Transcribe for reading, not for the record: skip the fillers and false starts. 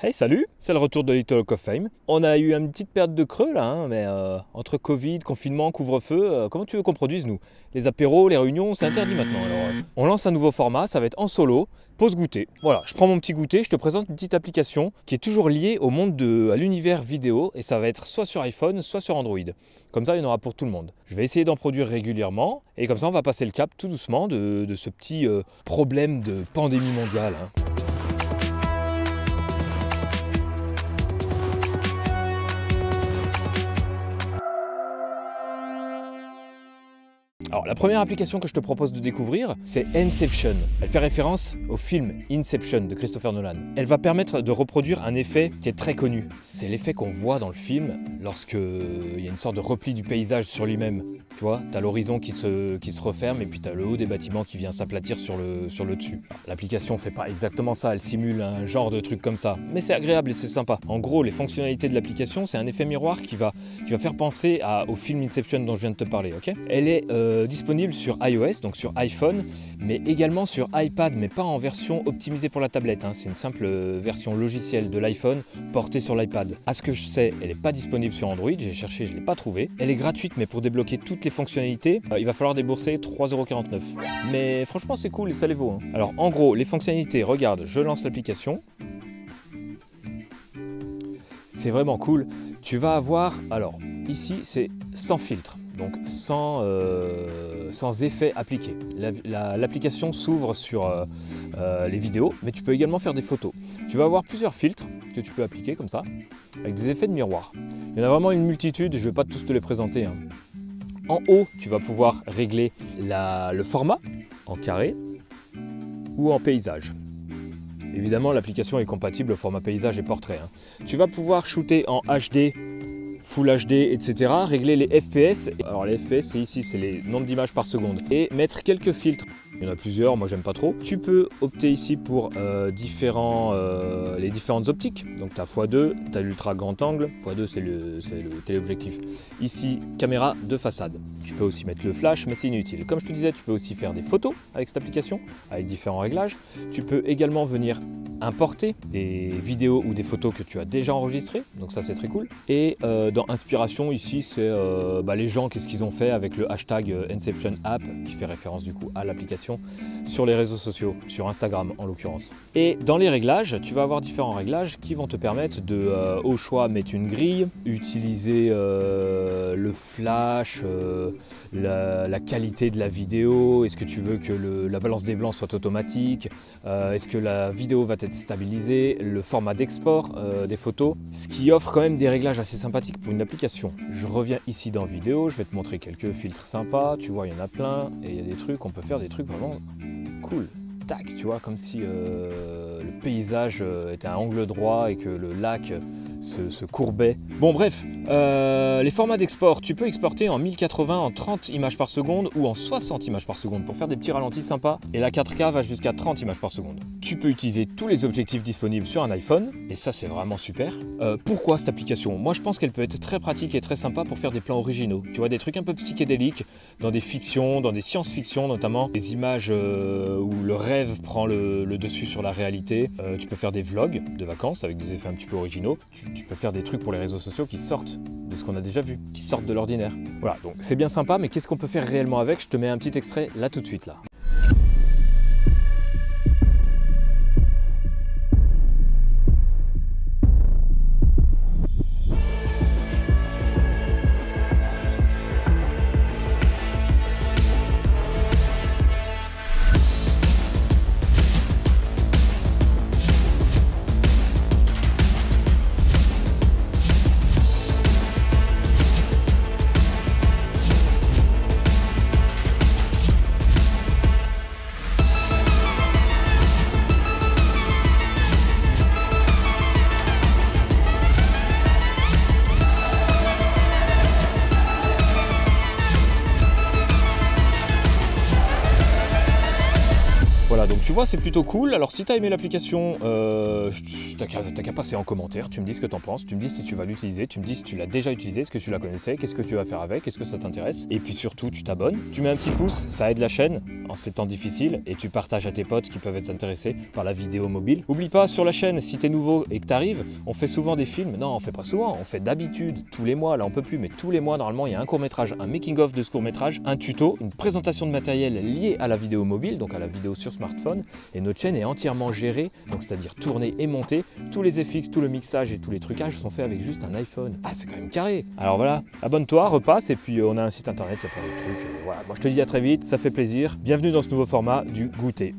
Hey, salut, c'est le retour de Little Walk of Fame. On a eu une petite période de creux là, mais entre Covid, confinement, couvre-feu, comment tu veux qu'on produise nous? Les apéros, les réunions, c'est interdit maintenant. Alors, on lance un nouveau format, ça va être en solo, pause goûter. Voilà, je prends mon petit goûter, je te présente une petite application qui est toujours liée au monde à l'univers vidéo et ça va être soit sur iPhone, soit sur Android. Comme ça, il y en aura pour tout le monde. Je vais essayer d'en produire régulièrement et comme ça, on va passer le cap tout doucement de ce petit problème de pandémie mondiale. Alors la première application que je te propose de découvrir, c'est Inception. Elle fait référence au film Inception de Christopher Nolan. Elle va permettre de reproduire un effet qui est très connu. C'est l'effet qu'on voit dans le film lorsqu'il y a une sorte de repli du paysage sur lui-même. Tu vois, tu as l'horizon qui se referme et puis tu as le haut des bâtiments qui vient s'aplatir sur le dessus. L'application fait pas exactement ça, elle simule un genre de truc comme ça. Mais c'est agréable et c'est sympa. En gros, les fonctionnalités de l'application, c'est un effet miroir qui va faire penser au film Inception dont je viens de te parler. Ok ? Elle est disponible sur iOS, donc sur iPhone, mais également sur iPad, mais pas en version optimisée pour la tablette. C'est une simple version logicielle de l'iPhone portée sur l'iPad. À ce que je sais, elle n'est pas disponible sur Android, j'ai cherché, je ne l'ai pas trouvée. Elle est gratuite, mais pour débloquer toutes les fonctionnalités, il va falloir débourser 3,49 €. Mais franchement, c'est cool et ça les vaut. Alors en gros, les fonctionnalités, regarde, je lance l'application. C'est vraiment cool. Tu vas avoir, alors ici c'est sans filtre. Donc sans effet appliqué. L'application s'ouvre sur les vidéos, mais tu peux également faire des photos. Tu vas avoir plusieurs filtres que tu peux appliquer comme ça, avec des effets de miroir. Il y en a vraiment une multitude, je ne vais pas tous te les présenter. En haut, tu vas pouvoir régler le format en carré ou en paysage. Évidemment, l'application est compatible au format paysage et portrait. Tu vas pouvoir shooter en HD, Full HD, etc. Régler les FPS. Alors les FPS, c'est ici, c'est les nombres d'images par seconde. Et mettre quelques filtres. Il y en a plusieurs, moi j'aime pas trop. Tu peux opter ici pour les différentes optiques. Donc tu as x2, tu as l'ultra grand angle. x2 c'est le téléobjectif. Ici, caméra de façade. Tu peux aussi mettre le flash, mais c'est inutile. Comme je te disais, tu peux aussi faire des photos avec cette application, avec différents réglages. Tu peux également venir importer des vidéos ou des photos que tu as déjà enregistrées, donc ça c'est très cool. Et dans Inspiration ici c'est les gens, qu'est-ce qu'ils ont fait avec le hashtag Inception App qui fait référence du coup à l'application sur les réseaux sociaux, sur Instagram en l'occurrence. Et dans les réglages, tu vas avoir différents réglages qui vont te permettre de au choix mettre une grille, utiliser le flash, la qualité de la vidéo, est-ce que tu veux que la balance des blancs soit automatique, est-ce que la vidéo va être stabilisée, le format d'export des photos, ce qui offre quand même des réglages assez sympathiques pour une application. Je reviens ici dans vidéo, je vais te montrer quelques filtres sympas, tu vois il y en a plein et il y a des trucs, on peut faire des trucs vraiment cool. Tac, tu vois, comme si le paysage était à angle droit et que le lac se courbait. Bon bref, les formats d'export, tu peux exporter en 1080 en 30 images par seconde ou en 60 images par seconde pour faire des petits ralentis sympas et la 4K va jusqu'à 30 images par seconde. Tu peux utiliser tous les objectifs disponibles sur un iPhone et ça c'est vraiment super. Pourquoi cette application? Moi je pense qu'elle peut être très pratique et très sympa pour faire des plans originaux. Tu vois, des trucs un peu psychédéliques dans des fictions, dans des science-fiction notamment, des images où le rêve prend le dessus sur la réalité. Tu peux faire des vlogs de vacances avec des effets un petit peu originaux. Tu peux faire des trucs pour les réseaux sociaux qui sortent de ce qu'on a déjà vu, qui sortent de l'ordinaire. Voilà, donc c'est bien sympa, mais qu'est-ce qu'on peut faire réellement avec? Je te mets un petit extrait là tout de suite là. tu vois, c'est plutôt cool. Alors si tu as aimé l'application, t'as qu'à passer en commentaire, tu me dis ce que tu en penses, tu me dis si tu vas l'utiliser, tu me dis si tu l'as déjà utilisé, est-ce que tu la connaissais, qu'est-ce que tu vas faire avec, est-ce que ça t'intéresse. Et puis surtout, tu t'abonnes, tu mets un petit pouce, ça aide la chaîne en ces temps difficiles et tu partages à tes potes qui peuvent être intéressés par la vidéo mobile. Oublie pas, sur la chaîne, si tu es nouveau et que tu arrives, on fait souvent des films. Non, on fait pas souvent, on fait d'habitude tous les mois, là on peut plus, mais tous les mois normalement il y a un court-métrage, un making-of de ce court-métrage, un tuto, une présentation de matériel lié à la vidéo mobile, donc à la vidéo sur smartphone. Et notre chaîne est entièrement gérée, donc c'est-à-dire tournée et montée. Tous les FX, tout le mixage et tous les trucages sont faits avec juste un iPhone. Ah, c'est quand même carré. Alors voilà, abonne-toi, repasse, et puis on a un site internet, il y a plein de trucs. Voilà, moi je te dis à très vite, ça fait plaisir. Bienvenue dans ce nouveau format du goûter.